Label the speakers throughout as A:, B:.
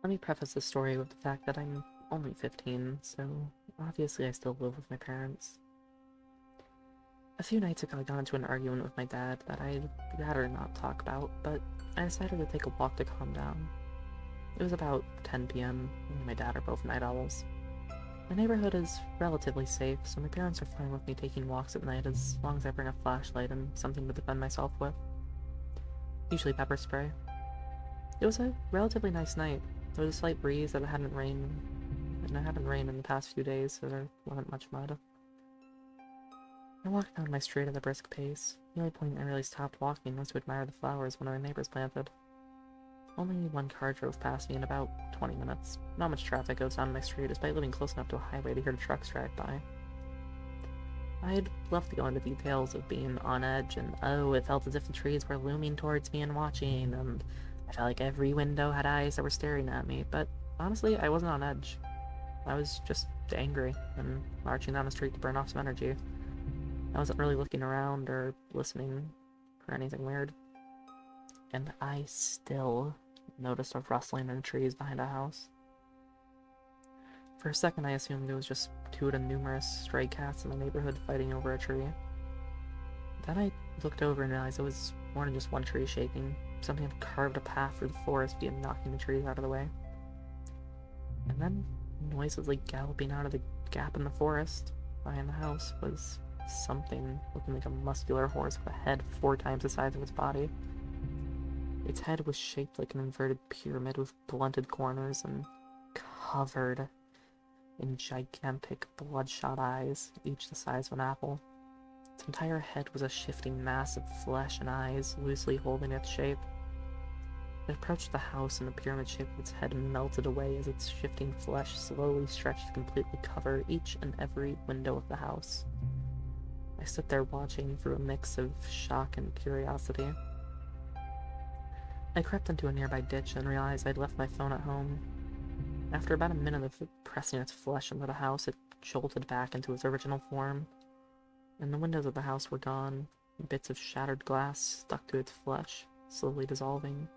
A: Let me preface this story with the fact that I'm only 15, so obviously I still live with my parents. A few nights ago I got into an argument with my dad that I'd rather not talk about, but I decided to take a walk to calm down. It was about 10 p.m., me and my dad are both night owls. My neighborhood is relatively safe, so my parents are fine with me taking walks at night as long as I bring a flashlight and something to defend myself with. Usually pepper spray. It was a relatively nice night. There was a slight breeze that it hadn't rained, and it hadn't rained in the past few days, so there wasn't much mud. I walked down my street at a brisk pace. The only point I really stopped walking was to admire the flowers one of my neighbors planted. Only one car drove past me in about 20 minutes. Not much traffic goes down my street, despite living close enough to a highway to hear trucks drive by. I'd love to go into details of being on edge, and oh, it felt as if the trees were looming towards me and watching, and I felt like every window had eyes that were staring at me, but honestly, I wasn't on edge. I was just angry and marching down the street to burn off some energy. I wasn't really looking around or listening for anything weird. And I still noticed a rustling in the trees behind a house. For a second, I assumed it was just two of the numerous stray cats in the neighborhood fighting over a tree. Then I looked over and realized it was more than just one tree shaking. Something had carved a path through the forest via knocking the trees out of the way. And then, noiselessly galloping out of the gap in the forest behind the house was something looking like a muscular horse with a head 4 times the size of its body. Its head was shaped like an inverted pyramid with blunted corners and covered in gigantic bloodshot eyes, each the size of an apple. Its entire head was a shifting mass of flesh and eyes, loosely holding its shape. It approached the house in a pyramid shape, its head melted away as its shifting flesh slowly stretched to completely cover each and every window of the house. I stood there watching through a mix of shock and curiosity. I crept into a nearby ditch and realized I'd left my phone at home. After about a minute of pressing its flesh into the house, it jolted back into its original form, and the windows of the house were gone, bits of shattered glass stuck to its flesh, slowly dissolving.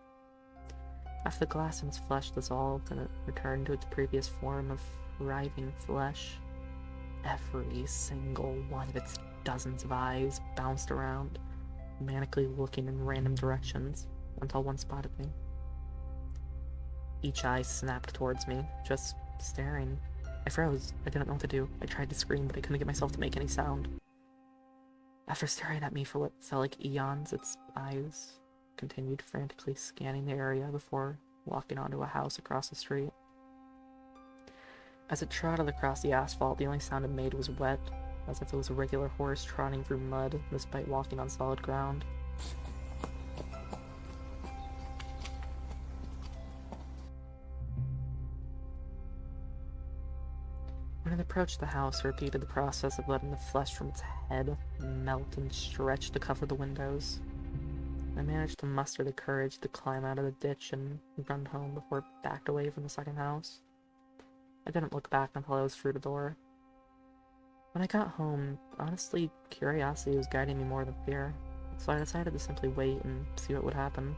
A: After the glass in its flesh dissolved and it returned to its previous form of writhing flesh, every single one of its dozens of eyes bounced around, manically looking in random directions, until one spotted me. Each eye snapped towards me, just staring. I froze. I didn't know what to do. I tried to scream, but I couldn't get myself to make any sound. After staring at me for what felt like eons, its eyes continued frantically scanning the area before walking onto a house across the street. As it trotted across the asphalt, the only sound it made was wet, as if it was a regular horse trotting through mud despite walking on solid ground. When it approached the house, it repeated the process of letting the flesh from its head melt and stretch to cover the windows. I managed to muster the courage to climb out of the ditch and run home before it backed away from the second house. I didn't look back until I was through the door. When I got home, honestly, curiosity was guiding me more than fear, so I decided to simply wait and see what would happen.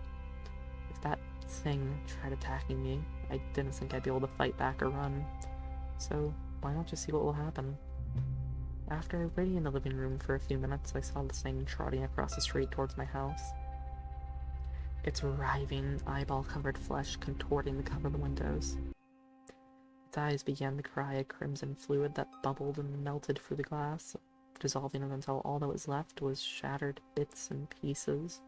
A: If that thing tried attacking me, I didn't think I'd be able to fight back or run, so why not just see what will happen? After waiting in the living room for a few minutes, I saw the thing trotting across the street towards my house. Its writhing, eyeball-covered flesh contorting to cover the windows. Its eyes began to cry a crimson fluid that bubbled and melted through the glass, dissolving it until all that was left was shattered bits and pieces.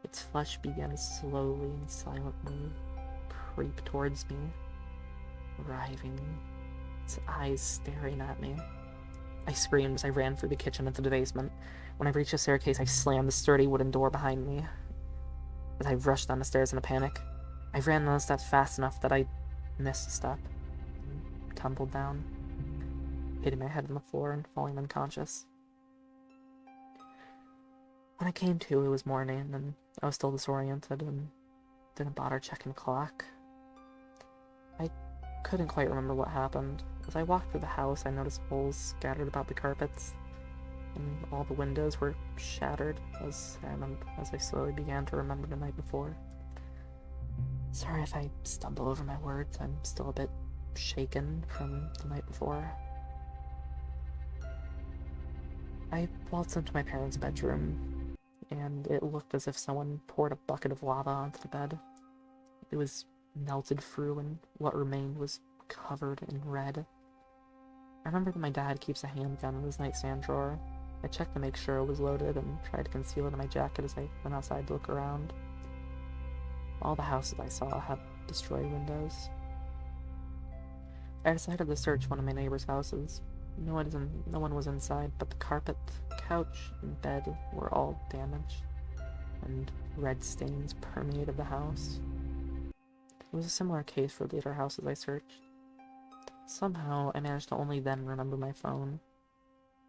A: Its flesh began to slowly and silently creep towards me, writhing, its eyes staring at me. I screamed as I ran through the kitchen into the basement. When I reached the staircase, I slammed the sturdy wooden door behind me. As I rushed down the stairs in a panic, I ran down the steps fast enough that I missed a step, and tumbled down, hitting my head on the floor and falling unconscious. When I came to, it was morning, and I was still disoriented and didn't bother checking the clock. I couldn't quite remember what happened. As I walked through the house, I noticed holes scattered about the carpets, and all the windows were shattered as I slowly began to remember the night before. Sorry if I stumble over my words, I'm still a bit shaken from the night before. I waltzed into my parents' bedroom, and it looked as if someone poured a bucket of lava onto the bed. It was melted through, and what remained was covered in red. I remember that my dad keeps a handgun in his nightstand drawer. I checked to make sure it was loaded and tried to conceal it in my jacket as I went outside to look around. All the houses I saw had destroyed windows. I decided to search one of my neighbor's houses. No one was inside, but the carpet, couch, and bed were all damaged, and red stains permeated the house. It was a similar case for the other houses I searched. Somehow, I managed to only then remember my phone,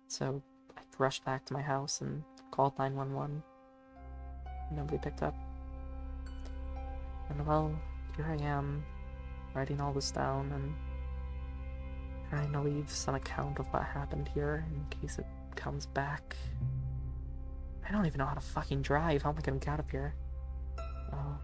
A: so I rushed back to my house and called 911. Nobody picked up. And well, here I am, writing all this down and trying to leave some account of what happened here in case it comes back. I don't even know how to fucking drive. How am I gonna get out of here? Oh,